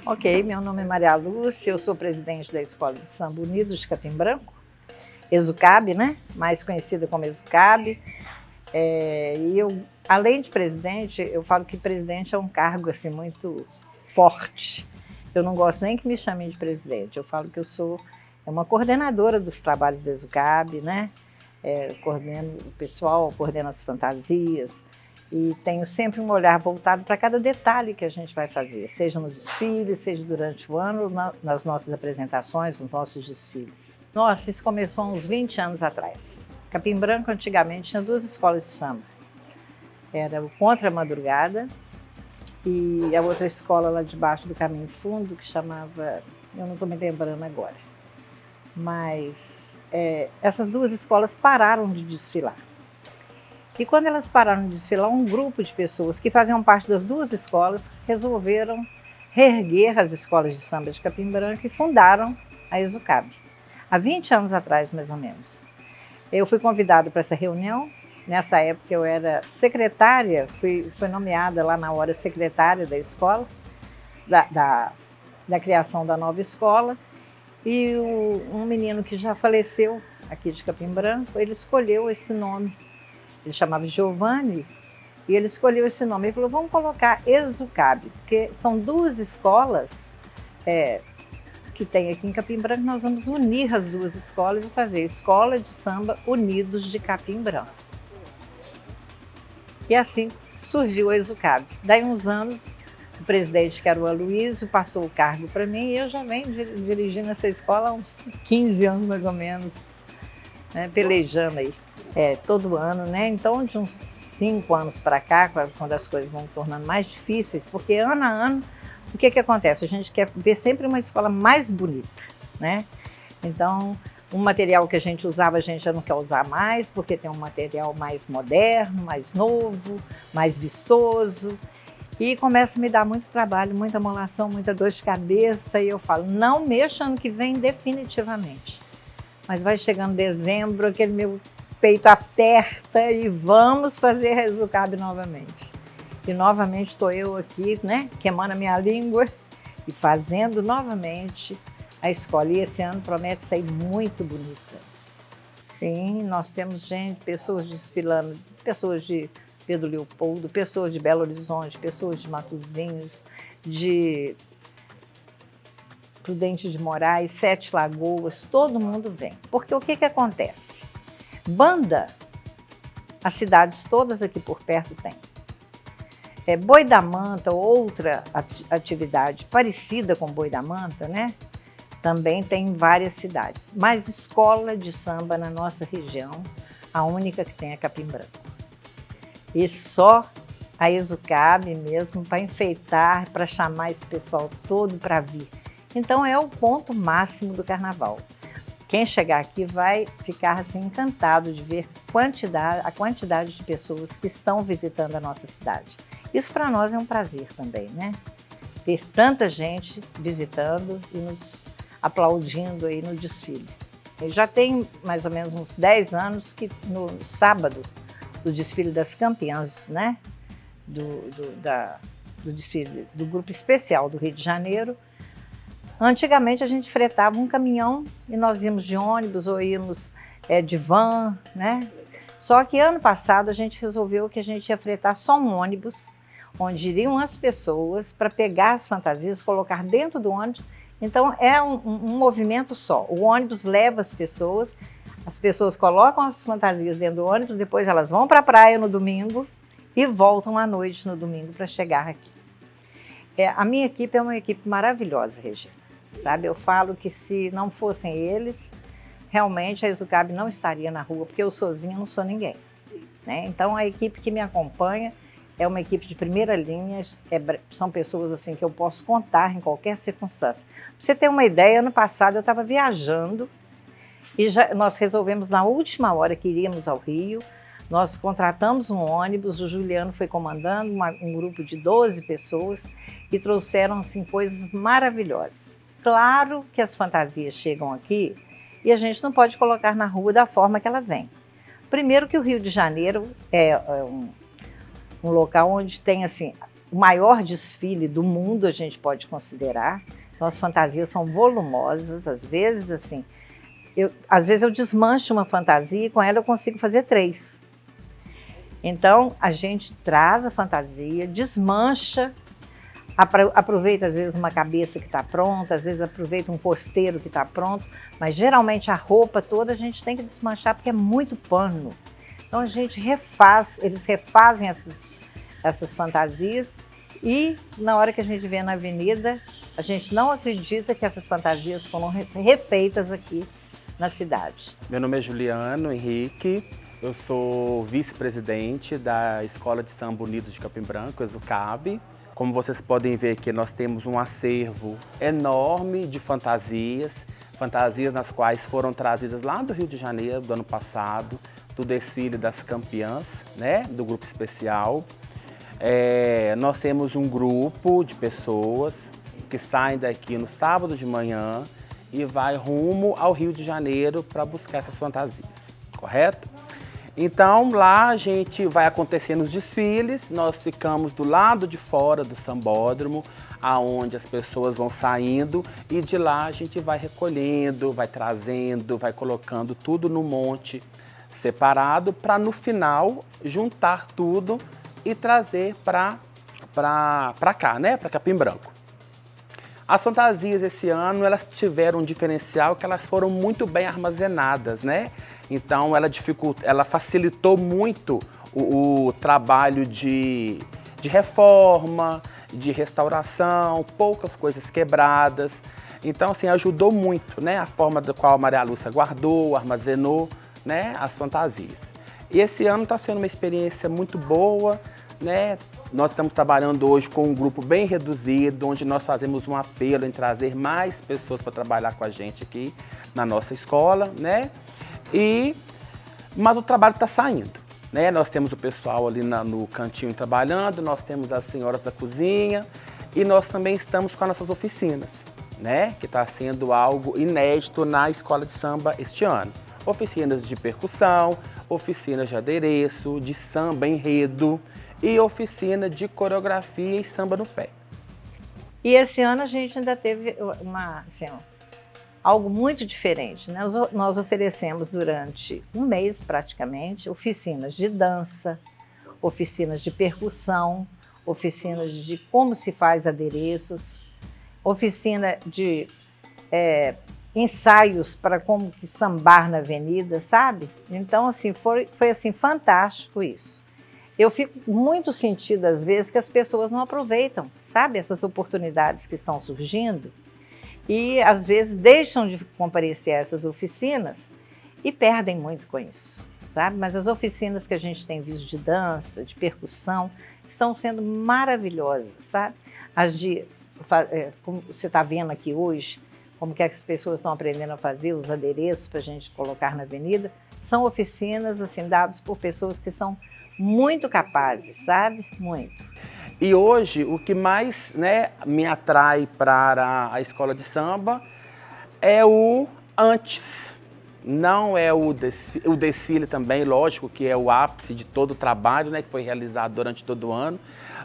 Ok, meu nome é Maria Lúcia, eu sou presidente da Escola de Samba Unidos de Capim Branco, ESUCAB, né? Mais conhecida como ESUCAB. E eu, além de presidente, eu falo que presidente é um cargo assim, muito forte. Eu não gosto nem que me chamem de presidente, eu falo que eu sou uma coordenadora dos trabalhos da ESUCAB, né? Coordeno o pessoal, coordeno as fantasias, e tenho sempre um olhar voltado para cada detalhe que a gente vai fazer, seja no desfile, seja durante o ano, nas nossas apresentações, nos nossos desfiles. Nossa, isso começou há uns 20 anos atrás. Capim Branco antigamente tinha duas escolas de samba. Era o Contra a Madrugada e a outra escola lá debaixo do Caminho Fundo, que chamava, eu não estou me lembrando agora, mas essas duas escolas pararam de desfilar. E quando elas pararam de desfilar, um grupo de pessoas que faziam parte das duas escolas resolveram reerguer as escolas de samba de Capim Branco e fundaram a ESUCAB, há 20 anos atrás, mais ou menos. Eu fui convidada para essa reunião. Nessa época eu era secretária, fui nomeada lá na hora secretária da escola, da criação da nova escola. E um menino que já faleceu aqui de Capim Branco, ele escolheu esse nome. Ele chamava Giovanni, e ele escolheu esse nome. Ele falou, vamos colocar ESUCAB, porque são duas escolas que tem aqui em Capim Branco. Nós vamos unir as duas escolas e fazer Escola de Samba Unidos de Capim Branco. E assim surgiu a ESUCAB. Daí uns anos, o presidente, que era o Aloysio, passou o cargo para mim, e eu já venho dirigindo essa escola há uns 15 anos mais ou menos, né, pelejando aí. Todo ano, né? Então, de uns 5 anos para cá, quando as coisas vão tornando mais difíceis, porque ano a ano, o que acontece? A gente quer ver sempre uma escola mais bonita, né? Então, um material que a gente usava, a gente já não quer usar mais, porque tem um material mais moderno, mais novo, mais vistoso, e começa a me dar muito trabalho, muita amolação, muita dor de cabeça, e eu falo, não mexa ano que vem definitivamente. Mas vai chegando dezembro, aquele meu peito aperta e vamos fazer a ESUCAB novamente. E novamente estou eu aqui, né, queimando a minha língua e fazendo novamente a escola. E esse ano promete sair muito bonita. Sim, nós temos pessoas desfilando, pessoas de Pedro Leopoldo, pessoas de Belo Horizonte, pessoas de Matosinhos, de Prudente de Moraes, Sete Lagoas, todo mundo vem. Porque o que acontece? Banda, as cidades todas aqui por perto têm. Boi da Manta, outra atividade parecida com Boi da Manta, né? Também tem em várias cidades. Mas escola de samba na nossa região, a única que tem é Capim Branco. E só a ESUCAB mesmo para enfeitar, para chamar esse pessoal todo para vir. Então é o ponto máximo do carnaval. Quem chegar aqui vai ficar assim, encantado de ver a quantidade de pessoas que estão visitando a nossa cidade. Isso para nós é um prazer também, né? Ter tanta gente visitando e nos aplaudindo aí no desfile. Eu já tem mais ou menos uns 10 anos que no sábado, do desfile das campeãs, né? Do desfile do Grupo Especial do Rio de Janeiro, antigamente a gente fretava um caminhão e nós íamos de ônibus ou íamos de van, né? Só que ano passado a gente resolveu que a gente ia fretar só um ônibus, onde iriam as pessoas para pegar as fantasias, colocar dentro do ônibus. Então é um movimento só. O ônibus leva as pessoas colocam as fantasias dentro do ônibus, depois elas vão para a praia no domingo e voltam à noite no domingo para chegar aqui. A minha equipe é uma equipe maravilhosa, Regina. Sabe, eu falo que se não fossem eles, realmente a ESUCAB não estaria na rua, porque eu sozinha não sou ninguém, né? Então a equipe que me acompanha é uma equipe de primeira linha, são pessoas assim que eu posso contar em qualquer circunstância. Pra você ter uma ideia, ano passado eu estava viajando e nós resolvemos na última hora que iríamos ao Rio, nós contratamos um ônibus, o Juliano foi comandando um grupo de 12 pessoas e trouxeram assim, coisas maravilhosas. Claro que as fantasias chegam aqui e a gente não pode colocar na rua da forma que ela vem. Primeiro que o Rio de Janeiro é um local onde tem assim, o maior desfile do mundo, a gente pode considerar. Então as fantasias são volumosas, às vezes assim, às vezes eu desmancho uma fantasia e com ela eu consigo fazer 3. Então a gente traz a fantasia, desmancha, aproveita às vezes uma cabeça que está pronta, às vezes aproveita um costeiro que está pronto, mas geralmente a roupa toda a gente tem que desmanchar porque é muito pano. Então a gente eles refazem essas fantasias e na hora que a gente vê na avenida, a gente não acredita que essas fantasias foram refeitas aqui na cidade. Meu nome é Juliano Henrique, eu sou vice-presidente da Escola de Samba Unidos de Capim Branco, ESUCAB. Como vocês podem ver aqui, nós temos um acervo enorme de fantasias nas quais foram trazidas lá do Rio de Janeiro, do ano passado, do desfile das campeãs, né, do grupo especial. Nós temos um grupo de pessoas que saem daqui no sábado de manhã e vai rumo ao Rio de Janeiro para buscar essas fantasias, correto? Então lá a gente vai acontecendo os desfiles, nós ficamos do lado de fora do sambódromo, aonde as pessoas vão saindo e de lá a gente vai recolhendo, vai trazendo, vai colocando tudo no monte separado para no final juntar tudo e trazer para cá, né, para Capim Branco. As fantasias esse ano, elas tiveram um diferencial que elas foram muito bem armazenadas, né? Então ela facilitou muito o trabalho de reforma, de restauração, poucas coisas quebradas. Então assim, ajudou muito, né? A forma da qual a Maria Lúcia guardou, armazenou, né, as fantasias. E esse ano está sendo uma experiência muito boa, né? Nós estamos trabalhando hoje com um grupo bem reduzido, onde nós fazemos um apelo em trazer mais pessoas para trabalhar com a gente aqui na nossa escola, né? Mas o trabalho está saindo, né? Nós temos o pessoal ali no cantinho trabalhando, nós temos as senhoras da cozinha e nós também estamos com as nossas oficinas, né? Que está sendo algo inédito na escola de samba este ano. Oficinas de percussão, oficinas de adereço, de samba enredo e oficina de coreografia e samba no pé. E esse ano a gente ainda teve algo muito diferente, né? Nós oferecemos durante um mês praticamente oficinas de dança, oficinas de percussão, oficinas de como se faz adereços, oficina de ensaios para como que sambar na avenida, sabe? Então assim, foi assim, fantástico isso. Eu fico muito sentida às vezes que as pessoas não aproveitam, sabe? Essas oportunidades que estão surgindo e às vezes deixam de comparecer a essas oficinas e perdem muito com isso, sabe? Mas as oficinas que a gente tem visto de dança, de percussão, estão sendo maravilhosas, sabe? Como você está vendo aqui hoje, como que as pessoas estão aprendendo a fazer os adereços para a gente colocar na avenida, são oficinas assim, dadas por pessoas que são muito capazes, sabe? Muito. E hoje o que mais, né, me atrai para a escola de samba é o antes. Não é o desfile também, lógico que é o ápice de todo o trabalho, né, que foi realizado durante todo o ano,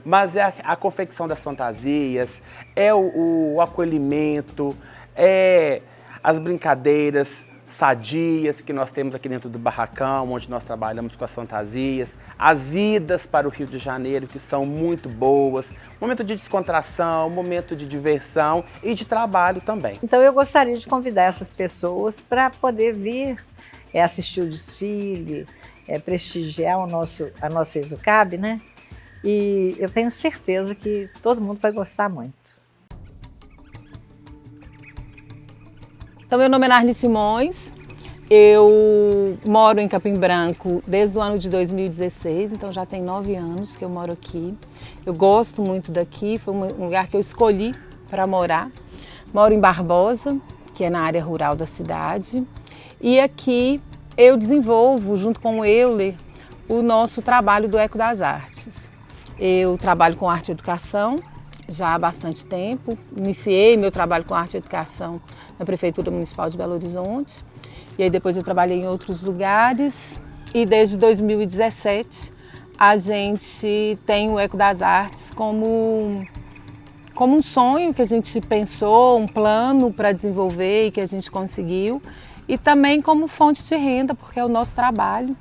mas é a confecção das fantasias, é o acolhimento, é as brincadeiras sadias que nós temos aqui dentro do barracão, onde nós trabalhamos com as fantasias, as idas para o Rio de Janeiro, que são muito boas, momento de descontração, momento de diversão e de trabalho também. Então eu gostaria de convidar essas pessoas para poder vir assistir o desfile, prestigiar a nossa ESUCAB, né? E eu tenho certeza que todo mundo vai gostar muito. Então, meu nome é Narli Simões, eu moro em Capim Branco desde o ano de 2016, então já tem 9 anos que eu moro aqui. Eu gosto muito daqui, foi um lugar que eu escolhi para morar. Moro em Barbosa, que é na área rural da cidade, e aqui eu desenvolvo, junto com o Euler, o nosso trabalho do Eco das Artes. Eu trabalho com arte e educação já há bastante tempo, iniciei meu trabalho com arte e educação na Prefeitura Municipal de Belo Horizonte, e aí depois eu trabalhei em outros lugares, e desde 2017 a gente tem o Eco das Artes como um sonho que a gente pensou, um plano para desenvolver e que a gente conseguiu, e também como fonte de renda, porque é o nosso trabalho.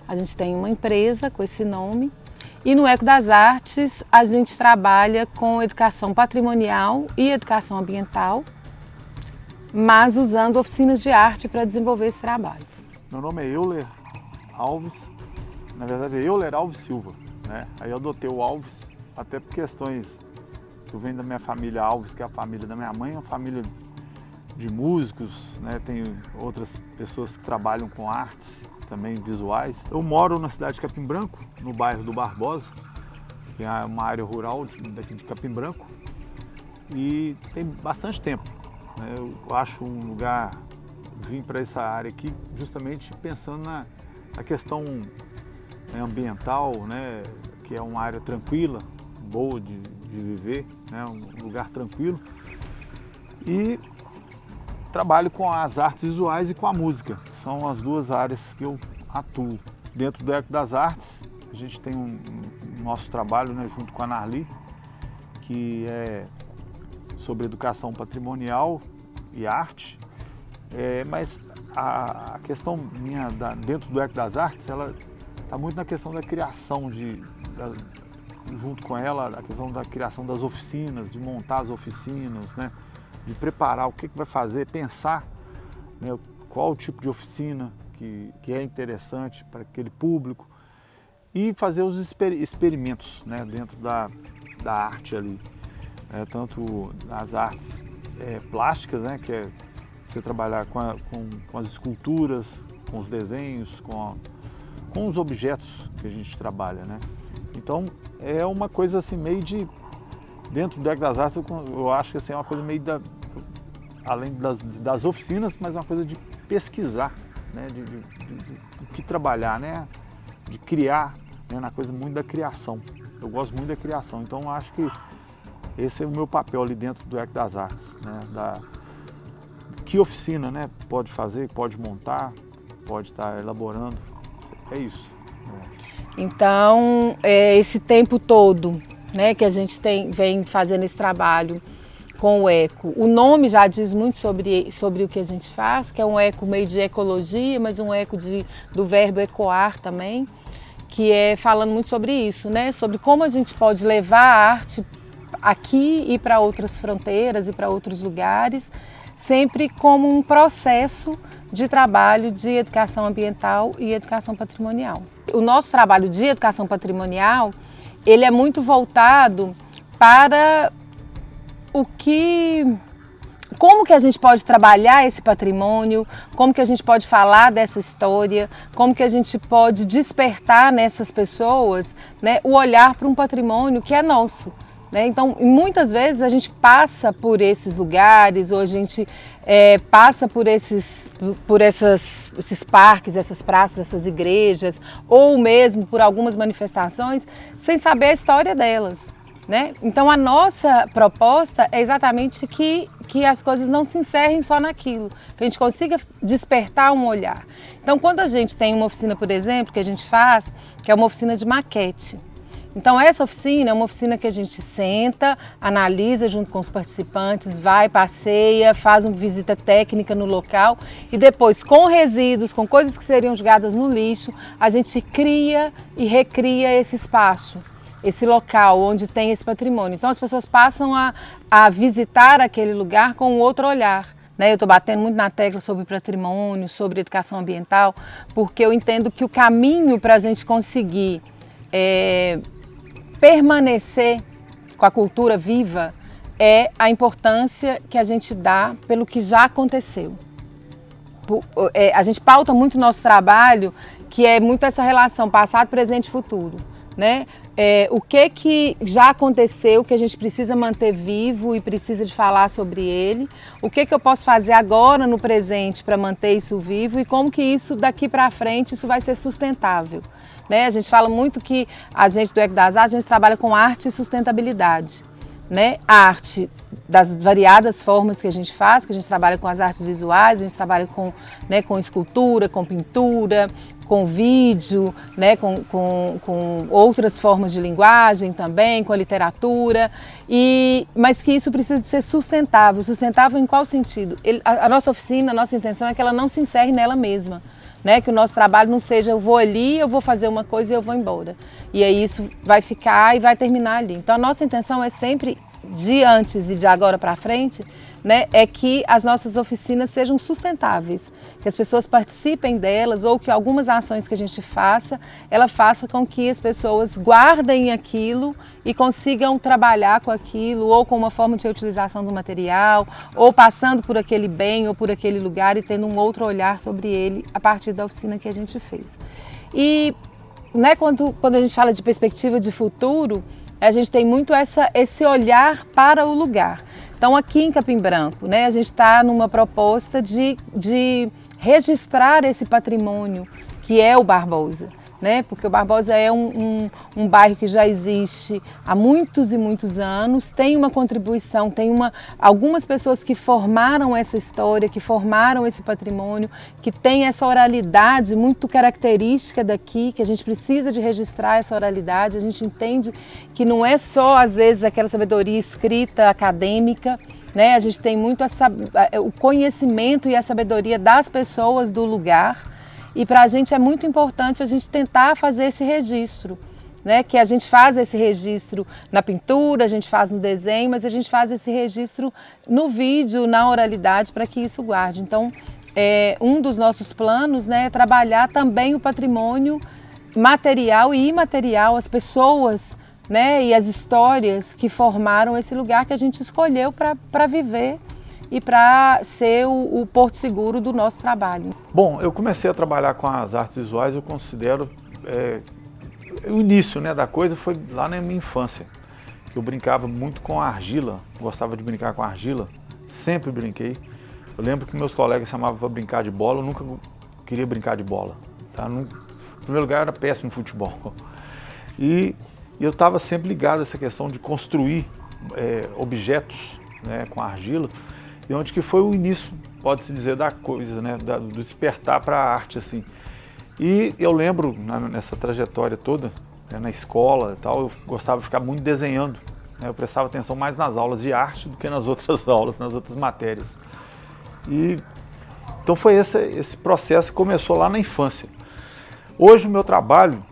A gente tem uma empresa com esse nome, e no Eco das Artes a gente trabalha com educação patrimonial e educação ambiental, mas usando oficinas de arte para desenvolver esse trabalho. Meu nome é Euler Alves, na verdade é Euler Alves Silva, né? Aí eu adotei o Alves até por questões que eu venho da minha família Alves, que é a família da minha mãe, uma família de músicos, né? Tem outras pessoas que trabalham com artes, também visuais. Eu moro na cidade de Capim Branco, no bairro do Barbosa, que é uma área rural daqui de Capim Branco, e tem bastante tempo, né? Eu acho um lugar, vim para essa área aqui justamente pensando na questão, né, ambiental, né? Que é uma área tranquila, boa de viver, né? Um lugar tranquilo, e trabalho com as artes visuais e com a música. São as duas áreas que eu atuo. Dentro do Eco das Artes, a gente tem nosso trabalho, né, junto com a Narli, que é sobre educação patrimonial e arte. Mas a questão minha dentro do Eco das Artes, ela está muito na questão da criação, junto com ela, a questão da criação das oficinas, de montar as oficinas, né? De preparar o que vai fazer, pensar, né, qual o tipo de oficina que é interessante para aquele público e fazer os experimentos, né, dentro da arte ali. Tanto as artes plásticas, né, que é você trabalhar com as esculturas, com os desenhos, com os objetos que a gente trabalha, né? Então é uma coisa assim meio de... Dentro do Eco das Artes eu acho que assim, é uma coisa meio além das oficinas, mas é uma coisa de pesquisar, né? De que trabalhar, né? De criar, né? Na coisa muito da criação. Eu gosto muito da criação, então eu acho que esse é o meu papel ali dentro do Eco das Artes, né? Que oficina, né? Pode fazer, pode montar, pode estar elaborando, é isso. Então, esse tempo todo, né, que a gente vem fazendo esse trabalho com o eco. O nome já diz muito sobre o que a gente faz, que é um eco meio de ecologia, mas um eco do verbo ecoar também, que é falando muito sobre isso, né? Sobre como a gente pode levar a arte aqui e para outras fronteiras e para outros lugares, sempre como um processo de trabalho de educação ambiental e educação patrimonial. O nosso trabalho de educação patrimonial, ele é muito voltado para como que a gente pode trabalhar esse patrimônio, como que a gente pode falar dessa história, como que a gente pode despertar nessas pessoas, né, o olhar para um patrimônio que é nosso. Né? Então, muitas vezes a gente passa por esses lugares, ou a gente passa por esses parques, essas praças, essas igrejas, ou mesmo por algumas manifestações, sem saber a história delas. Né? Então, a nossa proposta é exatamente que as coisas não se encerrem só naquilo, que a gente consiga despertar um olhar. Então, quando a gente tem uma oficina, por exemplo, que a gente faz, que é uma oficina de maquete. Então, essa oficina é uma oficina que a gente senta, analisa junto com os participantes, vai, passeia, faz uma visita técnica no local e depois, com resíduos, com coisas que seriam jogadas no lixo, a gente cria e recria esse espaço, esse local onde tem esse patrimônio. Então, as pessoas passam a visitar aquele lugar com um outro olhar. Eu estou batendo muito na tecla sobre patrimônio, sobre educação ambiental, porque eu entendo que o caminho para a gente conseguir permanecer com a cultura viva é a importância que a gente dá pelo que já aconteceu. A gente pauta muito o nosso trabalho, que é muito essa relação passado, presente e futuro. Né? O que já aconteceu, que a gente precisa manter vivo e precisa de falar sobre ele, o que eu posso fazer agora no presente para manter isso vivo e como que isso daqui para frente isso vai ser sustentável. Né? A gente fala muito que a gente do Eco das Artes, a gente trabalha com arte e sustentabilidade. Né? A arte das variadas formas que a gente faz, que a gente trabalha com as artes visuais, a gente trabalha com escultura, com pintura, com vídeo, né, com outras formas de linguagem também, com a literatura, mas que isso precisa de ser sustentável. Sustentável em qual sentido? A nossa oficina, a nossa intenção é que ela não se encerre nela mesma, né, que o nosso trabalho não seja eu vou ali, eu vou fazer uma coisa e eu vou embora. E aí isso vai ficar e vai terminar ali. Então a nossa intenção é sempre, de antes e de agora para frente, né, é que as nossas oficinas sejam sustentáveis, que as pessoas participem delas ou que algumas ações que a gente faça, ela faça com que as pessoas guardem aquilo e consigam trabalhar com aquilo ou com uma forma de reutilização do material ou passando por aquele bem ou por aquele lugar e tendo um outro olhar sobre ele a partir da oficina que a gente fez. E né, quando a gente fala de perspectiva de futuro, a gente tem muito esse olhar para o lugar. Então aqui em Capim Branco, né, a gente está numa proposta de registrar esse patrimônio que é o Barbosa, né, porque o Barbosa é um bairro que já existe há muitos e muitos anos, tem uma contribuição, tem algumas pessoas que formaram essa história, que formaram esse patrimônio, que tem essa oralidade muito característica daqui, que a gente precisa de registrar essa oralidade. A gente entende que não é só, às vezes, aquela sabedoria escrita, acadêmica, né? A gente tem muito o conhecimento e a sabedoria das pessoas do lugar. E para a gente é muito importante a gente tentar fazer esse registro, né? Que a gente faz esse registro na pintura, a gente faz no desenho, mas a gente faz esse registro no vídeo, na oralidade, para que isso guarde. Então, um dos nossos planos, né, é trabalhar também o patrimônio material e imaterial, as pessoas, né, e as histórias que formaram esse lugar que a gente escolheu para viver e para ser o porto seguro do nosso trabalho. Bom, eu comecei a trabalhar com as artes visuais, eu considero, o início, né, da coisa foi lá na minha infância, que eu brincava muito com argila, gostava de brincar com argila, sempre brinquei. Eu lembro que meus colegas chamavam para brincar de bola, eu nunca queria brincar de bola. Tá? Em primeiro lugar, eu era péssimo em futebol. E eu estava sempre ligado a essa questão de construir objetos, né, com argila, e onde que foi o início, pode-se dizer, da coisa, né, do despertar para a arte, assim. E eu lembro, nessa trajetória toda, né, na escola e tal, eu gostava de ficar muito desenhando, né, eu prestava atenção mais nas aulas de arte do que nas outras aulas, nas outras matérias. Então foi esse processo que começou lá na infância. Hoje o meu trabalho,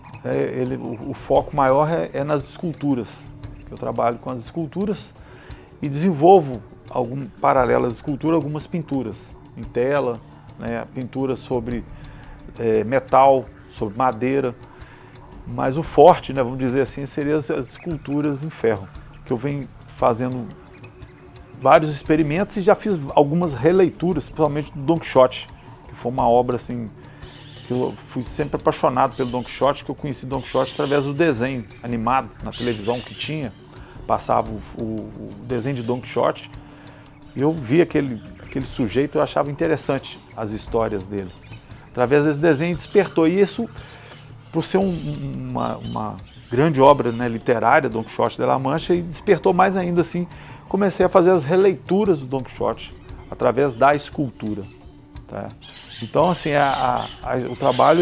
o foco maior é nas esculturas. Eu trabalho com as esculturas e desenvolvo, paralelo às esculturas, algumas pinturas em tela, né, pinturas sobre metal, sobre madeira, mas o forte, né, vamos dizer assim, seria as esculturas em ferro, que eu venho fazendo vários experimentos e já fiz algumas releituras, principalmente do Don Quixote, que foi uma obra assim, que eu fui sempre apaixonado pelo Don Quixote, que eu conheci Don Quixote através do desenho animado na televisão que tinha, passava o desenho de Don Quixote, e eu vi aquele sujeito, eu achava interessante as histórias dele. Através desse desenho despertou, e isso, por ser uma grande obra, né, literária, Don Quixote de La Mancha, e despertou mais ainda assim, comecei a fazer as releituras do Don Quixote através da escultura. Tá? Então, assim, o trabalho,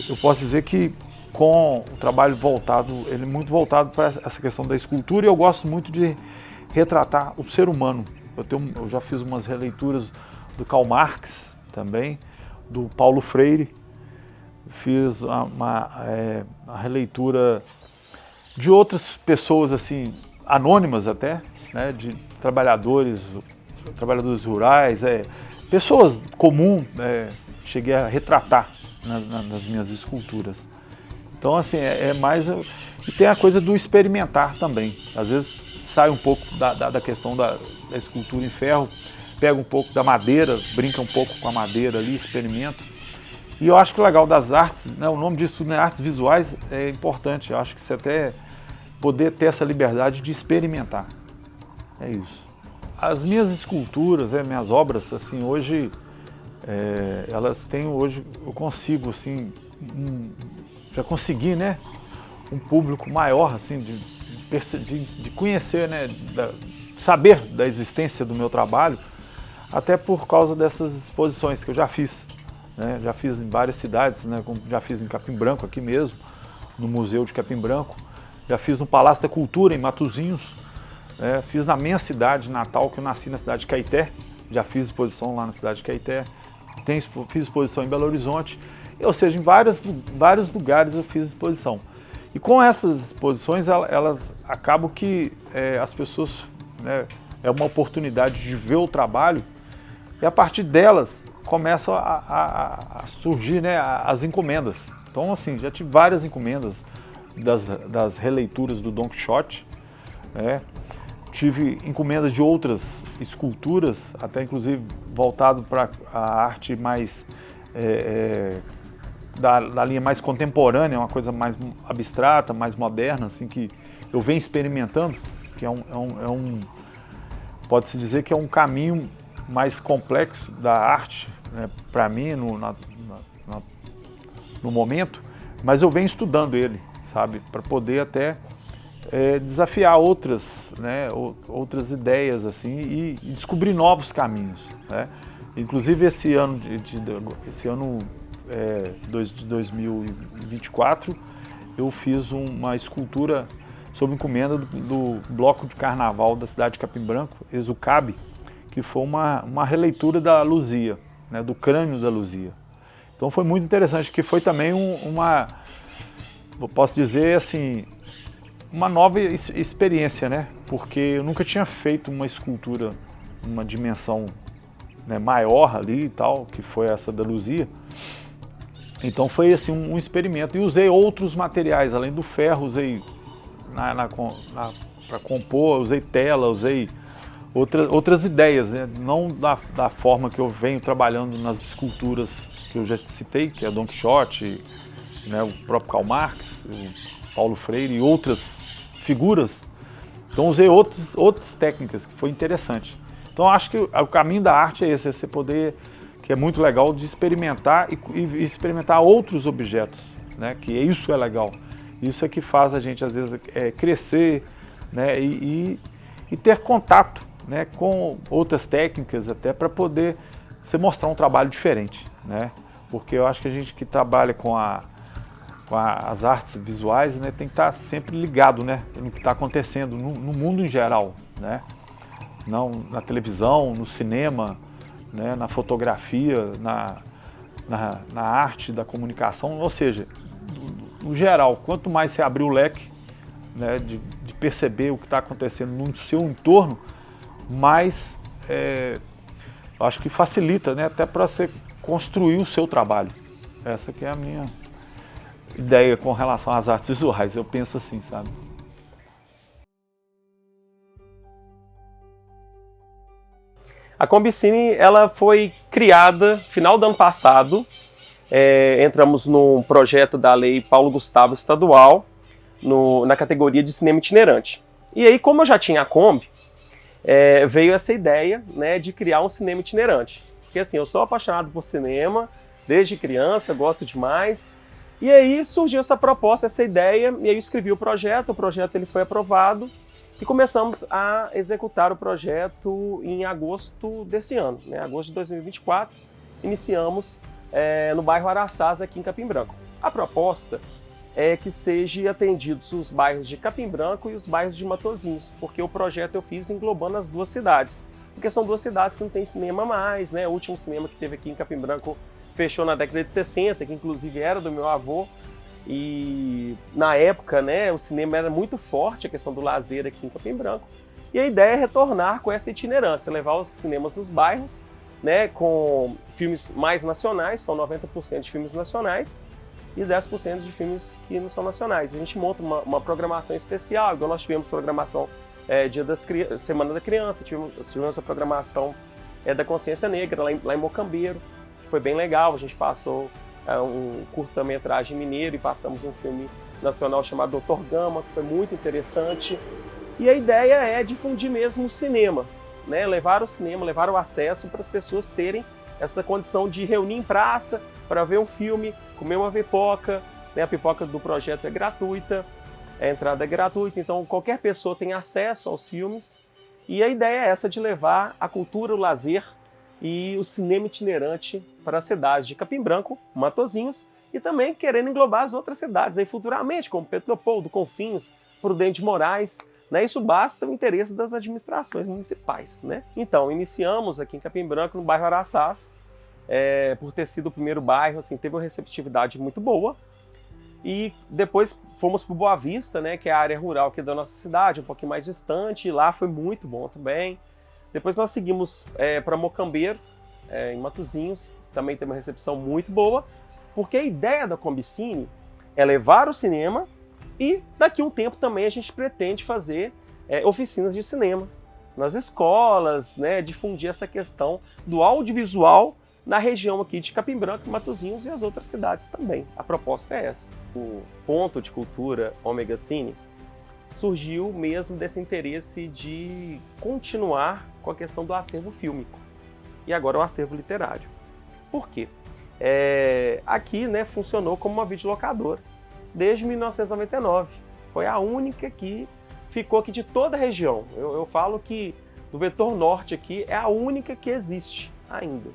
eu posso dizer que com o trabalho voltado, ele é muito voltado para essa questão da escultura, e eu gosto muito de retratar o ser humano. Eu já fiz umas releituras do Karl Marx também, do Paulo Freire, fiz uma releitura de outras pessoas assim, anônimas até, né, de trabalhadores rurais, pessoas comuns, cheguei a retratar nas minhas esculturas. Então, assim, mais... E tem a coisa do experimentar também. Às vezes sai um pouco da questão da escultura em ferro, pega um pouco da madeira, brinca um pouco com a madeira ali, experimenta. E eu acho que o legal das artes, né, o nome disso tudo, né, artes visuais, é importante. Eu acho que você até poder ter essa liberdade de experimentar. É isso. As minhas esculturas, minhas obras, assim, hoje, elas têm, hoje, eu consigo, assim, já consegui, né, um público maior, assim, de conhecer, né, saber da existência do meu trabalho, até por causa dessas exposições que eu já fiz, né? Já fiz em várias cidades, né? Como já fiz em Capim Branco aqui mesmo, no Museu de Capim Branco, já fiz no Palácio da Cultura em Matosinhos, fiz na minha cidade natal, que eu nasci na cidade de Caeté, já fiz exposição lá na cidade de Caeté, fiz exposição em Belo Horizonte, ou seja, em vários lugares eu fiz exposição. E com essas exposições, elas acabam que as pessoas, né, é uma oportunidade de ver o trabalho, e a partir delas começam a surgir, né, as encomendas. Então, assim, já tive várias encomendas das releituras do Don Quixote, né? Tive encomendas de outras esculturas, até inclusive voltado para a arte mais da linha mais contemporânea, uma coisa mais abstrata, mais moderna, assim, que eu venho experimentando, que pode-se dizer que é um caminho mais complexo da arte, né, para mim, no momento, mas eu venho estudando ele, sabe, para poder até desafiar outras ideias, assim, e descobrir novos caminhos, né? Inclusive esse ano de 2024, eu fiz uma escultura sob encomenda do Bloco de Carnaval da cidade de Capim Branco, Exucabe, que foi uma releitura da Luzia, né, do crânio da Luzia. Então foi muito interessante, que foi também eu posso dizer assim, uma nova experiência, né? Porque eu nunca tinha feito uma escultura, uma dimensão, né, maior ali e tal, que foi essa da Luzia. Então foi assim um experimento, e usei outros materiais, além do ferro, usei para compor, usei tela, usei outras ideias, né? Não da forma que eu venho trabalhando nas esculturas que eu já te citei, que é Don Quixote, né, o próprio Karl Marx, o Paulo Freire e outras figuras. Então usei outras técnicas, que foi interessante. Então acho que o caminho da arte é esse, é você poder, que é muito legal, de experimentar e experimentar outros objetos, né, que isso é legal. Isso é que faz a gente às vezes crescer, né, e ter contato, né, com outras técnicas, até para poder você mostrar um trabalho diferente, né? Porque eu acho que a gente que trabalha com as artes visuais, né, tem que estar sempre ligado, né, no que está acontecendo no mundo em geral, né? Não na televisão, no cinema, né, na fotografia, na arte da comunicação, ou seja, no geral, quanto mais você abrir o leque, né, de perceber o que está acontecendo no seu entorno, mais eu acho que facilita, né, até para você construir o seu trabalho. Essa que é a minha ideia com relação às artes visuais, eu penso assim, sabe? A Combicine, ela foi criada final do ano passado. Entramos num projeto da Lei Paulo Gustavo Estadual, na categoria de cinema itinerante. E aí, como eu já tinha a Kombi, veio essa ideia, né, de criar um cinema itinerante. Porque assim, eu sou apaixonado por cinema, desde criança, gosto demais. E aí surgiu essa proposta, essa ideia, e aí eu escrevi o projeto ele foi aprovado, e começamos a executar o projeto em agosto desse ano, né, agosto de 2024, iniciamos no bairro Araçás, aqui em Capim Branco. A proposta é que sejam atendidos os bairros de Capim Branco e os bairros de Matosinhos, porque o projeto eu fiz englobando as duas cidades, porque são duas cidades que não tem cinema mais, né? O último cinema que teve aqui em Capim Branco fechou na década de 60, que inclusive era do meu avô, e na época, né, o cinema era muito forte, a questão do lazer aqui em Capim Branco, e a ideia é retornar com essa itinerância, levar os cinemas nos bairros, né, com filmes mais nacionais, são 90% de filmes nacionais, e 10% de filmes que não são nacionais. A gente monta uma programação especial, igual nós tivemos programação Semana da Criança, tivemos a programação da Consciência Negra lá em Mocambeiro, que foi bem legal. A gente passou um curta-metragem mineiro e passamos um filme nacional chamado Doutor Gama, que foi muito interessante. E a ideia é difundir mesmo o cinema, né? Levar o cinema, levar o acesso para as pessoas terem essa condição de reunir em praça para ver um filme, comer uma pipoca, né? A pipoca do projeto é gratuita, a entrada é gratuita, então qualquer pessoa tem acesso aos filmes. E a ideia é essa, de levar a cultura, o lazer, e o cinema itinerante para as cidades de Capim Branco, Matozinhos, e também querendo englobar as outras cidades aí futuramente, como Pedro Leopoldo, Confins, Prudente de Moraes, né? Isso basta o interesse das administrações municipais, né? Então, iniciamos aqui em Capim Branco, no bairro Araçás, por ter sido o primeiro bairro, assim, teve uma receptividade muito boa. E depois fomos para Boa Vista, né, que é a área rural aqui da nossa cidade, um pouquinho mais distante, e lá foi muito bom também. Depois nós seguimos para Mocambeiro, em Matozinhos, também teve uma recepção muito boa, porque a ideia da Combicine é levar o cinema e daqui a um tempo também a gente pretende fazer oficinas de cinema nas escolas, né, difundir essa questão do audiovisual na região aqui de Capim Branco, Matozinhos e as outras cidades também. A proposta é essa. O ponto de cultura Omega Cine surgiu mesmo desse interesse de continuar com a questão do acervo fílmico e agora o acervo literário. Por quê? Aqui, né, funcionou como uma videolocadora desde 1999. Foi a única que ficou aqui de toda a região. Eu falo que do vetor norte aqui é a única que existe ainda.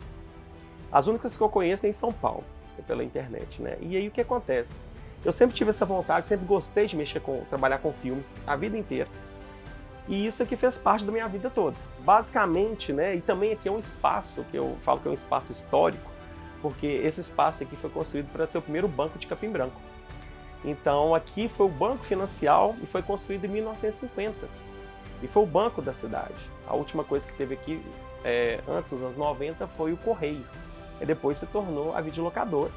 As únicas que eu conheço é em São Paulo, pela internet, né? E aí o que acontece? Eu sempre tive essa vontade, sempre gostei de trabalhar com filmes a vida inteira. E isso aqui fez parte da minha vida toda. Basicamente, né? E também aqui é um espaço, que eu falo que é um espaço histórico, porque esse espaço aqui foi construído para ser o primeiro banco de Capim Branco. Então aqui foi o Banco Financial e foi construído em 1950. E foi o banco da cidade. A última coisa que teve aqui, antes dos anos 90, foi o Correio. E depois se tornou a videolocadora.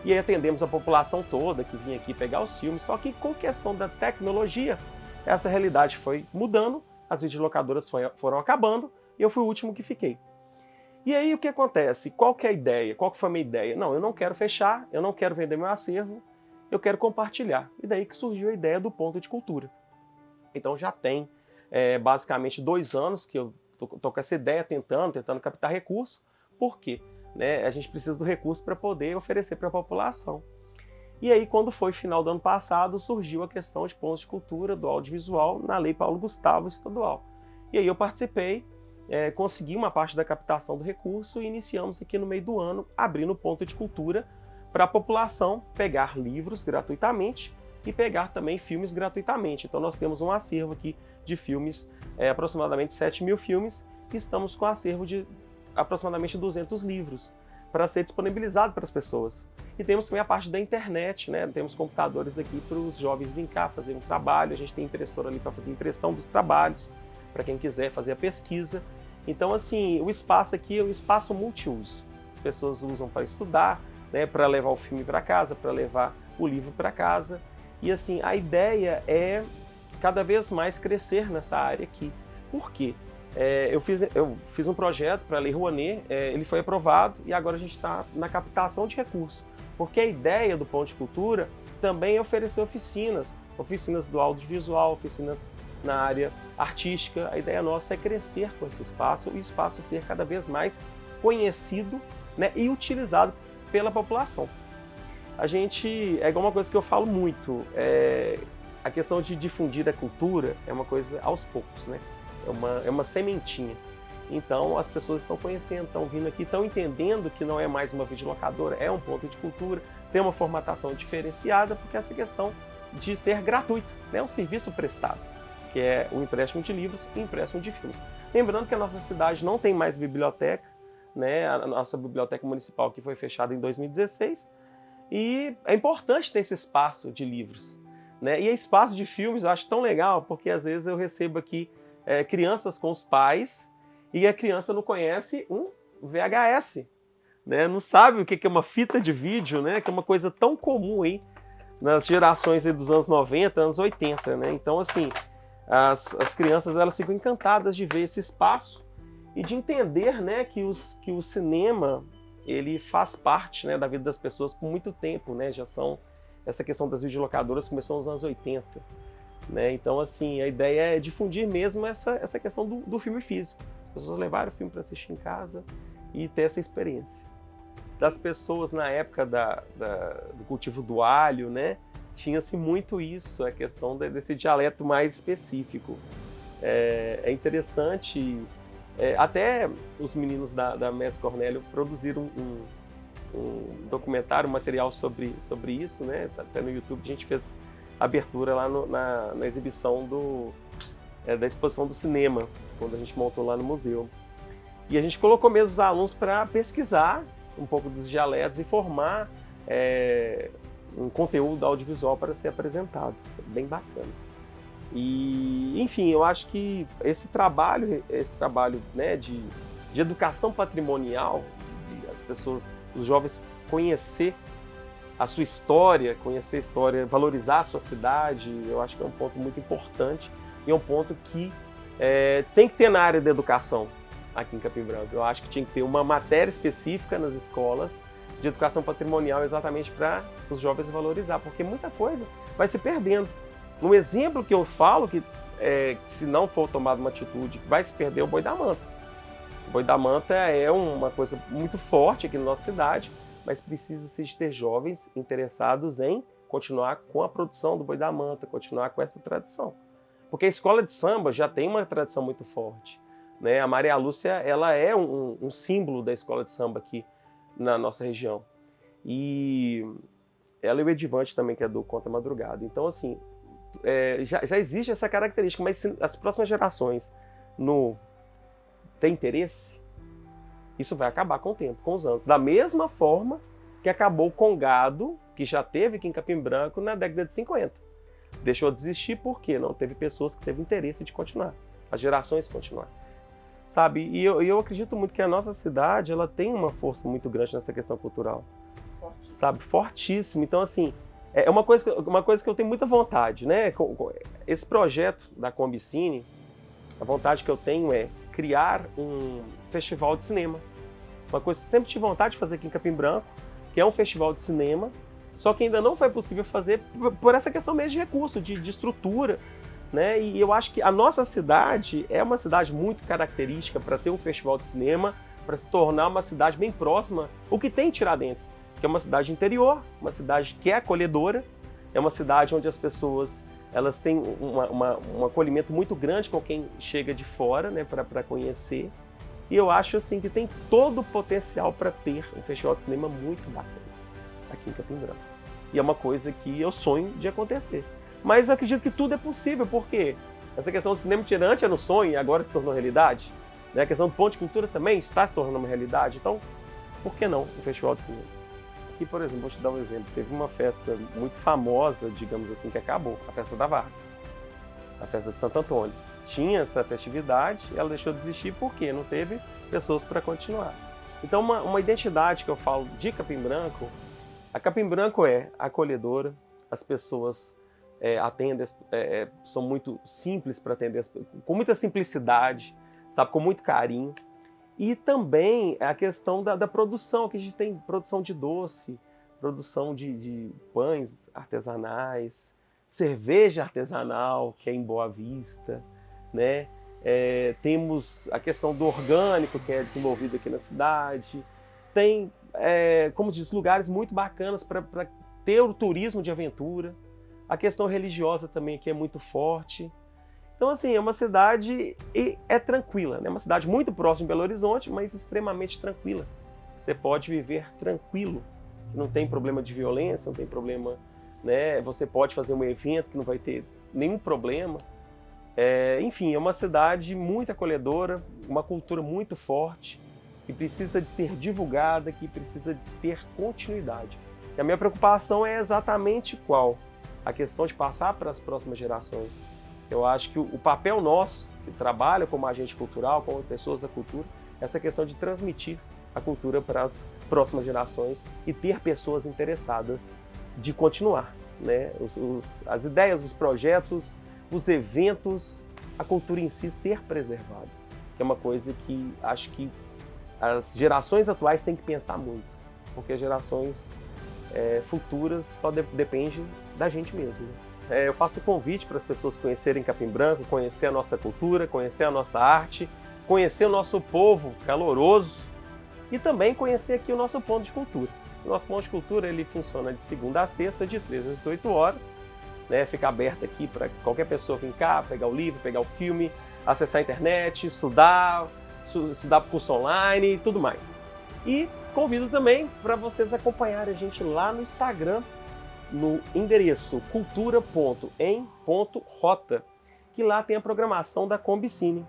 E aí atendemos a população toda que vinha aqui pegar os filmes, só que com questão da tecnologia, essa realidade foi mudando, as videolocadoras foram acabando e eu fui o último que fiquei. E aí o que acontece? Qual que é a ideia? Qual que foi a minha ideia? Não, eu não quero fechar, eu não quero vender meu acervo, eu quero compartilhar. E daí que surgiu a ideia do Ponto de Cultura. Então já tem basicamente 2 anos que eu tô com essa ideia, tentando captar recurso. Por quê? Né, a gente precisa do recurso para poder oferecer para a população. E aí, quando foi final do ano passado, surgiu a questão de pontos de cultura do audiovisual na Lei Paulo Gustavo estadual. E aí eu participei, consegui uma parte da captação do recurso e iniciamos aqui no meio do ano, abrindo o ponto de cultura para a população pegar livros gratuitamente e pegar também filmes gratuitamente. Então nós temos um acervo aqui de filmes, aproximadamente 7.000 filmes, e estamos com um acervo de aproximadamente 200 livros para ser disponibilizado para as pessoas. E temos também a parte da internet, né? Temos computadores aqui para os jovens virem cá fazer um trabalho, a gente tem impressora ali para fazer impressão dos trabalhos, para quem quiser fazer a pesquisa. Então, assim, o espaço aqui é um espaço multiuso. As pessoas usam para estudar, né? Para levar o filme para casa, para levar o livro para casa. E, assim, a ideia é cada vez mais crescer nessa área aqui. Por quê? Eu fiz um projeto para a Lei Rouanet, ele foi aprovado e agora a gente está na captação de recursos. Porque a ideia do Ponto de Cultura também é oferecer oficinas do audiovisual, oficinas na área artística. A ideia nossa é crescer com esse espaço e o espaço ser cada vez mais conhecido, né, e utilizado pela população. A gente, é igual uma coisa que eu falo muito, a questão de difundir a cultura é uma coisa aos poucos, né? É uma sementinha. Então as pessoas estão conhecendo, estão vindo aqui, estão entendendo que não é mais uma videolocadora, é um ponto de cultura, tem uma formatação diferenciada, porque essa questão de ser gratuito, né? Um serviço prestado, que é o empréstimo de livros e o empréstimo de filmes. Lembrando que a nossa cidade não tem mais biblioteca, né? A nossa biblioteca municipal que foi fechada em 2016, e é importante ter esse espaço de livros, né? E espaço de filmes eu acho tão legal, porque às vezes eu recebo aqui crianças com os pais e a criança não conhece um VHS, né? Não sabe o que é uma fita de vídeo, né? Que é uma coisa tão comum aí nas gerações aí dos anos 90, anos 80, né? Então, assim, as crianças elas ficam encantadas de ver esse espaço e de entender, né, que o cinema ele faz parte, né, da vida das pessoas por muito tempo, né? Essa questão das videolocadoras começou nos anos 80. Né? Então, assim, a ideia é difundir mesmo essa questão do filme físico. As pessoas levarem o filme para assistir em casa e ter essa experiência. Das pessoas na época do cultivo do alho, né? Tinha-se muito isso, a questão desse dialeto mais específico. É interessante Até os meninos da Mestre Cornélio produziram um documentário, um material sobre isso, né? Até no YouTube a gente fez a abertura lá na exibição da exposição do cinema, quando a gente montou lá no museu. E a gente colocou mesmo os alunos para pesquisar um pouco dos dialetos e formar um conteúdo audiovisual para ser apresentado. Bem bacana. E, enfim, eu acho que esse trabalho né, de educação patrimonial, de as pessoas, os jovens conhecer a sua história, valorizar a sua cidade, eu acho que é um ponto muito importante e é um ponto que tem que ter na área da educação aqui em Capim Branco. Eu acho que tinha que ter uma matéria específica nas escolas de educação patrimonial exatamente para os jovens valorizar, porque muita coisa vai se perdendo. Um exemplo que eu falo, que se não for tomada uma atitude, vai se perder o boi da manta. O boi da manta é uma coisa muito forte aqui na nossa cidade, mas precisa-se de ter jovens interessados em continuar com a produção do boi da manta, continuar com essa tradição. Porque a escola de samba já tem uma tradição muito forte, né? A Maria Lúcia, ela é um símbolo da escola de samba aqui na nossa região. E ela e o Edivante também, que é do Conta Madrugada. Então, assim, já existe essa característica, mas se as próximas gerações não têm interesse, isso vai acabar com o tempo, com os anos. Da mesma forma que acabou o Congado, que já teve aqui em Capim Branco na década de 50. Deixou de existir porque não teve pessoas que teve interesse de continuar, as gerações continuar. Sabe? E eu acredito muito que a nossa cidade, ela tem uma força muito grande nessa questão cultural. Fortíssimo. Sabe? Fortíssimo. Então, assim, é uma coisa que eu tenho muita vontade, né? Esse projeto da Combicine, a vontade que eu tenho é criar um festival de cinema. Uma coisa que eu sempre tive vontade de fazer aqui em Capim Branco, que é um festival de cinema, só que ainda não foi possível fazer por essa questão mesmo de recurso, de estrutura, né? E eu acho que a nossa cidade é uma cidade muito característica para ter um festival de cinema, para se tornar uma cidade bem próxima, o que tem em Tiradentes, que é uma cidade interior, uma cidade que é acolhedora, é uma cidade onde as pessoas elas têm um acolhimento muito grande com quem chega de fora, né, para conhecer. E eu acho assim que tem todo o potencial para ter um festival de cinema muito bacana aqui em Capim Branco. E é uma coisa que eu sonho de acontecer. Mas eu acredito que tudo é possível, porque essa questão do cinema itinerante era um sonho e agora se tornou realidade. Né? A questão do ponto de cultura também está se tornando uma realidade. Então, por que não um festival de cinema? Aqui, por exemplo, vou te dar um exemplo. Teve uma festa muito famosa, digamos assim, que acabou. A festa da Várzea. A festa de Santo Antônio. Tinha essa festividade, ela deixou de existir porque não teve pessoas para continuar. Então, uma identidade que eu falo de Capim Branco, a Capim Branco é acolhedora, as pessoas atendem, são muito simples para atender, com muita simplicidade, sabe, com muito carinho. E também a questão da produção, que a gente tem produção de doce, produção de pães artesanais, cerveja artesanal, que é em Boa Vista, né? Temos a questão do orgânico, que é desenvolvido aqui na cidade. Tem, como diz, lugares muito bacanas para ter o turismo de aventura. A questão religiosa também aqui é muito forte. Então, assim, é uma cidade e é tranquila, né? É uma cidade muito próxima de Belo Horizonte, mas extremamente tranquila. Você pode viver tranquilo, não tem problema de violência, não tem problema, né? Você pode fazer um evento que não vai ter nenhum problema. Enfim, é uma cidade muito acolhedora, uma cultura muito forte, que precisa de ser divulgada, que precisa de ter continuidade. E a minha preocupação é exatamente qual? A questão de passar para as próximas gerações. Eu acho que o papel nosso, que trabalha como agente cultural, como pessoas da cultura, é essa questão de transmitir a cultura para as próximas gerações e ter pessoas interessadas de continuar, né? As ideias, os projetos, os eventos, a cultura em si ser preservada, que é uma coisa que acho que as gerações atuais têm que pensar muito, porque as gerações futuras só dependem da gente mesmo. Né? Eu faço o convite para as pessoas conhecerem Capim Branco, conhecer a nossa cultura, conhecer a nossa arte, conhecer o nosso povo caloroso e também conhecer aqui o nosso ponto de cultura. O nosso ponto de cultura ele funciona de segunda a sexta, de 13 às 18 horas. Né, fica aberto aqui para qualquer pessoa vir cá, pegar o livro, pegar o filme, acessar a internet, estudar, estudar curso online e tudo mais. E convido também para vocês acompanharem a gente lá no Instagram, no endereço cultura.em.rota, que lá tem a programação da Combicine,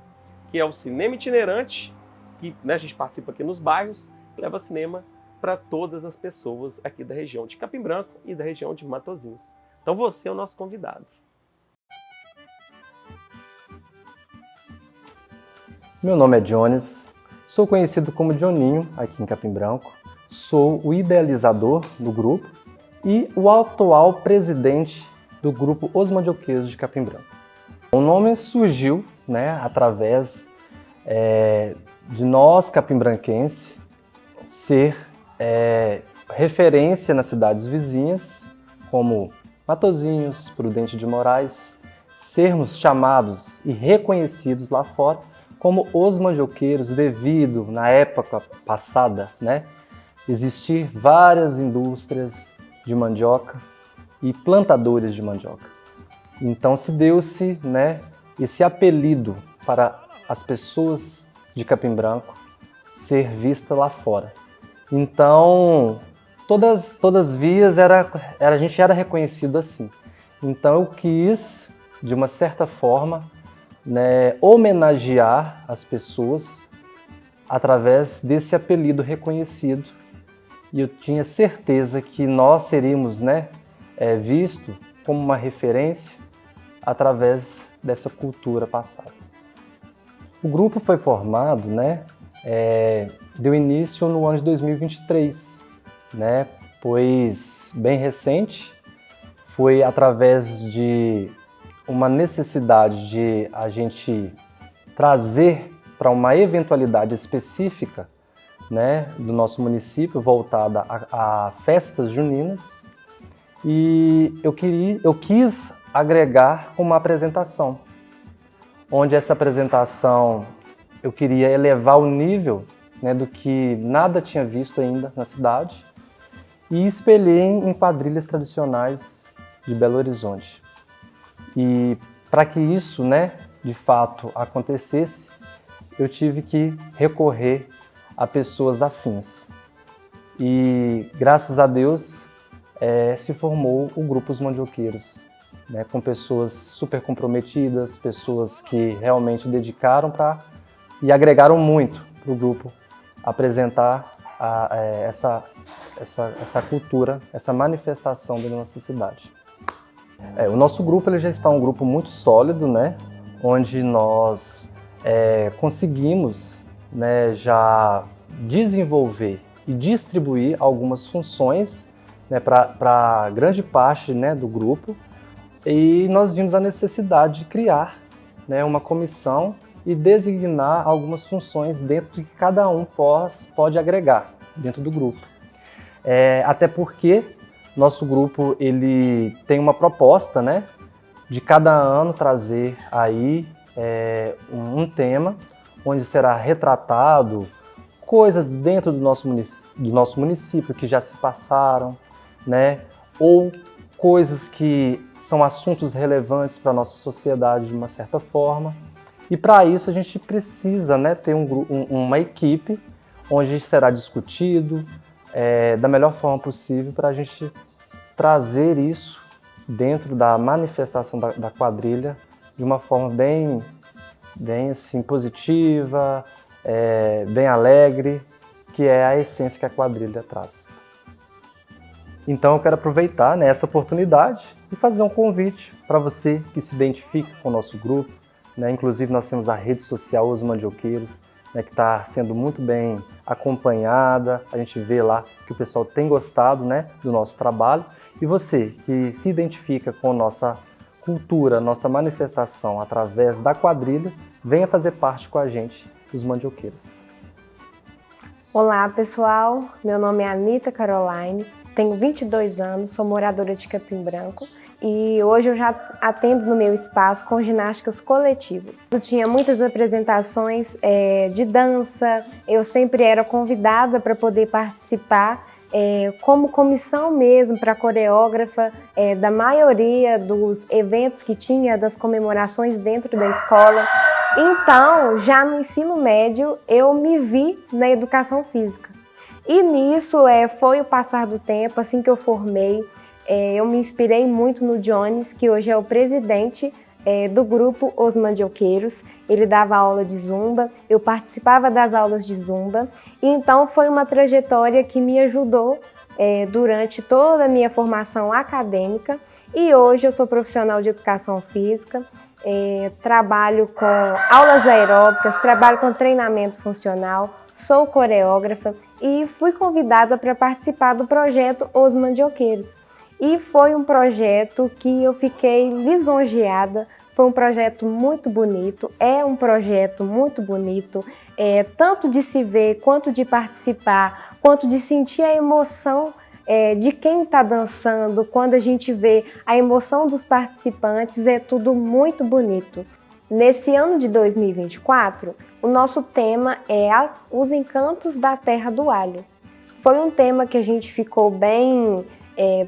que é o cinema itinerante, que, né, a gente participa aqui nos bairros, leva cinema para todas as pessoas aqui da região de Capim Branco e da região de Matosinhos. Então você é o nosso convidado. Meu nome é Jones, sou conhecido como Johninho aqui em Capim Branco, sou o idealizador do grupo e o atual presidente do grupo Os Mandioqueiros de Capim Branco. O nome surgiu, né, através de nós, capimbranquenses, ser referência nas cidades vizinhas, como Matosinhos, Prudente de Moraes, sermos chamados e reconhecidos lá fora como os mandioqueiros devido, na época passada, né, existir várias indústrias de mandioca e plantadores de mandioca. Então se deu-se, né, esse apelido para as pessoas de Capim Branco ser vista lá fora. Então todas as vias a gente era reconhecido assim. Então eu quis, de uma certa forma, né, homenagear as pessoas através desse apelido reconhecido. E eu tinha certeza que nós seríamos, né, visto como uma referência através dessa cultura passada. O grupo foi formado, né, deu início no ano de 2023, né, pois bem recente, foi através de uma necessidade de a gente trazer para uma eventualidade específica, né, do nosso município, voltada a festas juninas, e eu quis agregar uma apresentação, onde essa apresentação eu queria elevar o nível, né, do que nada tinha visto ainda na cidade, e espelhei em quadrilhas tradicionais de Belo Horizonte. E para que isso, né, de fato acontecesse, eu tive que recorrer a pessoas afins. E graças a Deus se formou o Grupo Os Mandioqueiros, né, com pessoas super comprometidas, pessoas que realmente dedicaram e agregaram muito para o grupo apresentar essa cultura, essa manifestação da nossa cidade. O nosso grupo ele já está um grupo muito sólido, né, onde nós conseguimos, né, já desenvolver e distribuir algumas funções, né, para grande parte, né, do grupo, e nós vimos a necessidade de criar, né, uma comissão e designar algumas funções dentro de que cada um pode agregar dentro do grupo. Até porque nosso grupo ele tem uma proposta, né, de cada ano trazer aí um tema onde será retratado coisas dentro do nosso município que já se passaram, né, ou coisas que são assuntos relevantes para a nossa sociedade de uma certa forma. E para isso a gente precisa, né, ter uma equipe onde será discutido da melhor forma possível para a gente trazer isso dentro da manifestação da quadrilha de uma forma bem assim, positiva, bem alegre, que é a essência que a quadrilha traz. Então eu quero aproveitar, né, essa oportunidade e fazer um convite para você que se identifica com o nosso grupo, né? Inclusive nós temos a rede social Os Mandioqueiros, né, que está sendo muito bem acompanhada, a gente vê lá que o pessoal tem gostado, né, do nosso trabalho. E você que se identifica com a nossa cultura, nossa manifestação através da quadrilha, venha fazer parte com a gente dos Mandioqueiros. Olá pessoal, meu nome é Anita Caroline, tenho 22 anos, sou moradora de Capim Branco e hoje eu já atendo no meu espaço com ginásticas coletivas. Eu tinha muitas apresentações de dança, eu sempre era convidada para poder participar como comissão mesmo para coreógrafa da maioria dos eventos que tinha, das comemorações dentro da escola. Então, já no ensino médio, eu me vi na educação física. E nisso foi o passar do tempo, assim que eu formei, eu me inspirei muito no Jones, que hoje é o presidente do grupo Os Mandioqueiros. Ele dava aula de zumba, eu participava das aulas de zumba, e então foi uma trajetória que me ajudou durante toda a minha formação acadêmica, e hoje eu sou profissional de educação física, trabalho com aulas aeróbicas, trabalho com treinamento funcional, sou coreógrafa e fui convidada para participar do projeto Os Mandioqueiros. E foi um projeto que eu fiquei lisonjeada, foi um projeto muito bonito, é um projeto muito bonito, tanto de se ver, quanto de participar, quanto de sentir a emoção de quem está dançando, quando a gente vê a emoção dos participantes, é tudo muito bonito. Nesse ano de 2024, o nosso tema é Os Encantos da Terra do Alho. Foi um tema que a gente ficou bem...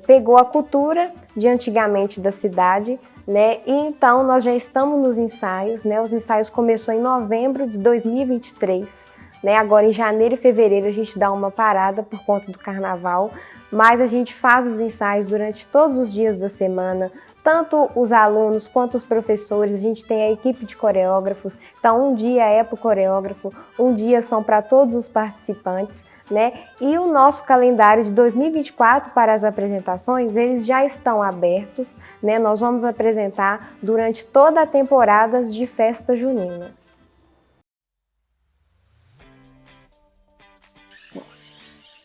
pegou a cultura de antigamente da cidade, né? E então nós já estamos nos ensaios, né? Os ensaios começou em novembro de 2023, né? Agora em janeiro e fevereiro a gente dá uma parada por conta do carnaval, mas a gente faz os ensaios durante todos os dias da semana, tanto os alunos quanto os professores, a gente tem a equipe de coreógrafos, então um dia é para o coreógrafo, um dia são para todos os participantes, né? E o nosso calendário de 2024 para as apresentações, eles já estão abertos, né? Nós vamos apresentar durante toda a temporada de festa junina.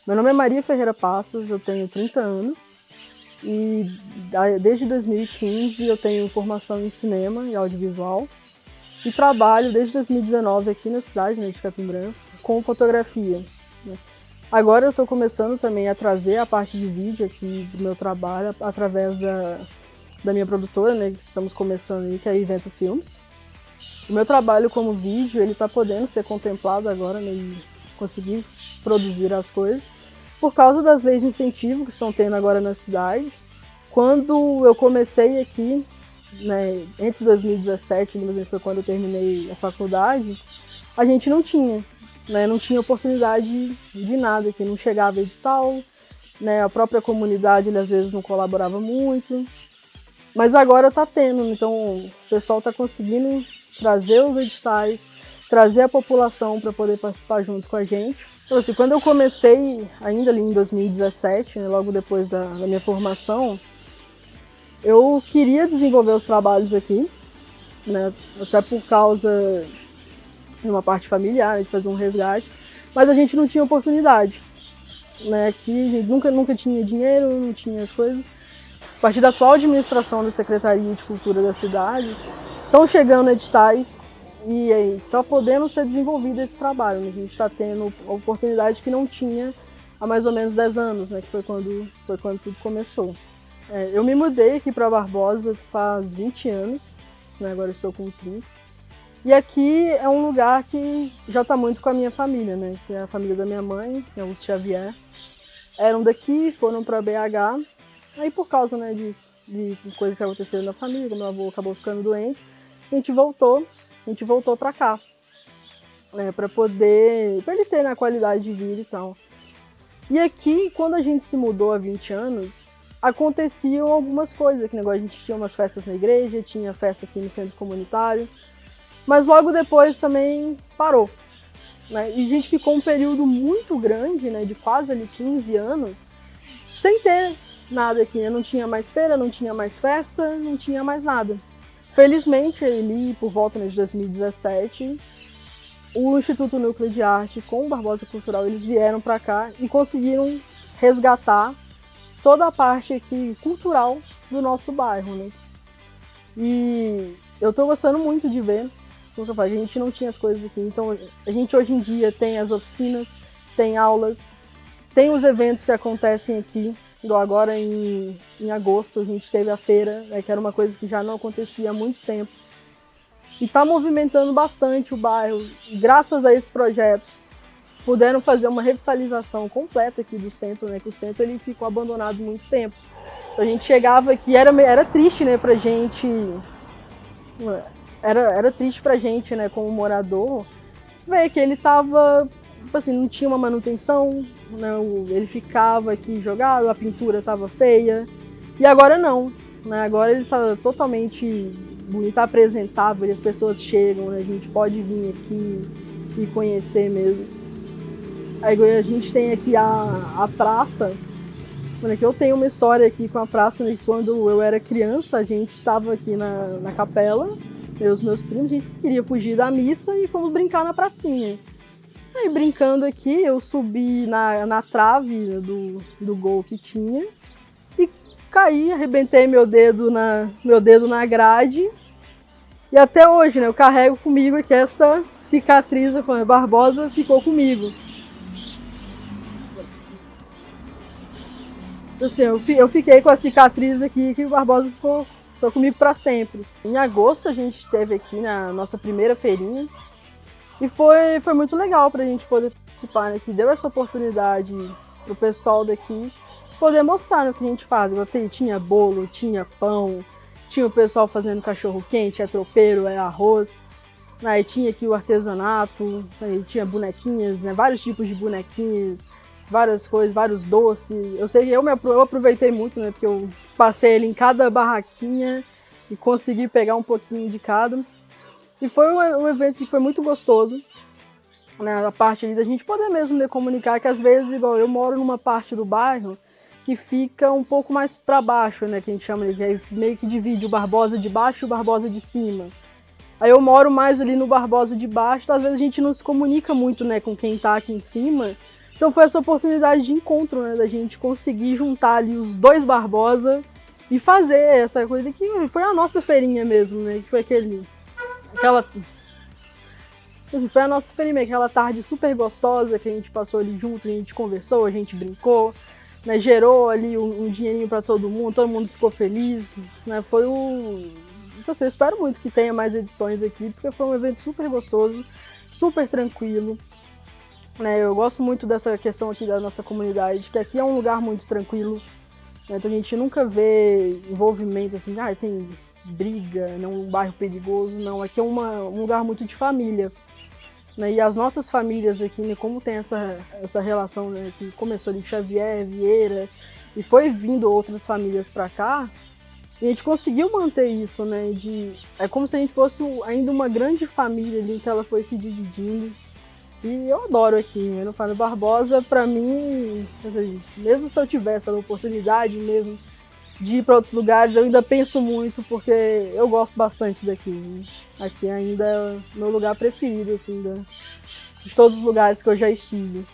Meu nome é Maria Ferreira Passos, eu tenho 30 anos e desde 2015 eu tenho formação em cinema e audiovisual e trabalho desde 2019 aqui na cidade, né, de Capim Branco, com fotografia. Agora eu estou começando também a trazer a parte de vídeo aqui do meu trabalho através da minha produtora, né, que estamos começando aí, que é a Evento Filmes. O meu trabalho como vídeo, ele está podendo ser contemplado agora, né, e conseguir produzir as coisas, por causa das leis de incentivo que estão tendo agora na cidade. Quando eu comecei aqui, né, entre 2017 e 2018 foi quando eu terminei a faculdade, a gente não tinha oportunidade de nada, que não chegava edital, né, a própria comunidade às vezes não colaborava muito, mas agora está tendo, então o pessoal está conseguindo trazer os editais, trazer a população para poder participar junto com a gente. Então, assim, quando eu comecei, ainda ali em 2017, né, logo depois da minha formação, eu queria desenvolver os trabalhos aqui, né, até por causa de uma parte familiar, de fazer um resgate, mas a gente não tinha oportunidade, né, aqui a gente nunca tinha dinheiro, não tinha as coisas. A partir da atual administração da Secretaria de Cultura da cidade, estão chegando editais e está podendo ser desenvolvido esse trabalho, né? A gente está tendo a oportunidade que não tinha há mais ou menos 10 anos, né, que foi quando tudo começou. Eu me mudei aqui para Barbosa faz 20 anos, né, agora eu estou com 30. E aqui é um lugar que já está muito com a minha família, né, que é a família da minha mãe, que é o Xavier. Eram daqui, foram para BH, aí por causa, né, de coisas que aconteceram na família, meu avô acabou ficando doente, a gente voltou para cá, né, para ele ter, né, qualidade de vida e tal. E aqui, quando a gente se mudou há 20 anos, aconteciam algumas coisas, que negócio, a gente tinha umas festas na igreja, tinha festa aqui no centro comunitário, mas logo depois também parou, né, e a gente ficou um período muito grande, né, de quase ali 15 anos, sem ter nada aqui, né? Não tinha mais feira, não tinha mais festa, não tinha mais nada. Felizmente, ali por volta de 2017, o Instituto Núcleo de Arte com o Barbosa Cultural, eles vieram para cá e conseguiram resgatar toda a parte aqui cultural do nosso bairro, né? E eu tô gostando muito de ver, como eu falei, a gente não tinha as coisas aqui, então a gente hoje em dia tem as oficinas, tem aulas, tem os eventos que acontecem aqui. Igual agora em agosto a gente teve a feira, né, que era uma coisa que já não acontecia há muito tempo. E está movimentando bastante o bairro. E graças a esse projeto, puderam fazer uma revitalização completa aqui do centro, né, que o centro ele ficou abandonado muito tempo. Então, a gente chegava aqui, era triste, né, pra gente era triste pra gente, né, como morador, ver que ele tava, tipo assim, não tinha uma manutenção, né, ele ficava aqui jogado, a pintura tava feia, e agora não, né, agora ele tá totalmente bonito, tá apresentável, e as pessoas chegam, né, a gente pode vir aqui e conhecer mesmo. Aí a gente tem aqui a praça. Que eu tenho uma história aqui com a praça, né? Quando eu era criança, a gente estava aqui na capela, eu e os meus primos, a gente queria fugir da missa e fomos brincar na pracinha. Aí brincando aqui, eu subi na trave do gol que tinha e caí, arrebentei meu dedo na grade. E até hoje, né, eu carrego comigo aqui esta cicatriz, Barbosa ficou comigo. Assim, eu fiquei com a cicatriz aqui que o Barbosa ficou comigo para sempre. Em agosto a gente esteve aqui na nossa primeira feirinha e foi muito legal para a gente poder participar, né, que deu essa oportunidade pro pessoal daqui poder mostrar, né, o que a gente faz. Tinha bolo, tinha pão, tinha o pessoal fazendo cachorro quente, tropeiro, arroz. Aí tinha aqui o artesanato, aí tinha bonequinhas, né, vários tipos de bonequinhas, várias coisas, vários doces. Eu sei que eu aproveitei muito, né, porque eu passei ali em cada barraquinha e consegui pegar um pouquinho de cada. E foi um evento que foi muito gostoso, né, a parte ali da gente poder mesmo, né, comunicar que às vezes, igual eu moro numa parte do bairro que fica um pouco mais para baixo, né, que a gente chama, que aí meio que divide o Barbosa de baixo e o Barbosa de cima. Aí eu moro mais ali no Barbosa de baixo, então às vezes a gente não se comunica muito, né, com quem tá aqui em cima. Então foi essa oportunidade de encontro, né, da gente conseguir juntar ali os dois Barbosa e fazer essa coisa que foi a nossa feirinha mesmo, né, que foi foi a nossa feirinha, aquela tarde super gostosa que a gente passou ali junto, a gente conversou, a gente brincou, né, gerou ali um dinheirinho para todo mundo ficou feliz, né, foi Então, assim, eu espero muito que tenha mais edições aqui, porque foi um evento super gostoso, super tranquilo. Né, eu gosto muito dessa questão aqui da nossa comunidade, que aqui é um lugar muito tranquilo, né, então a gente nunca vê envolvimento assim, tem briga, não um bairro perigoso, não, aqui é um lugar muito de família, né, e as nossas famílias aqui, né, como tem essa relação, né, que começou ali Xavier, Vieira, e foi vindo outras famílias para cá, e a gente conseguiu manter isso, né, é como se a gente fosse ainda uma grande família ali, que ela foi se dividindo. E eu adoro aqui, né? No Fábio Barbosa, pra mim, assim, mesmo se eu tivesse a oportunidade mesmo de ir para outros lugares, eu ainda penso muito, porque eu gosto bastante daqui. Né? Aqui ainda é o meu lugar preferido, assim, de todos os lugares que eu já estive.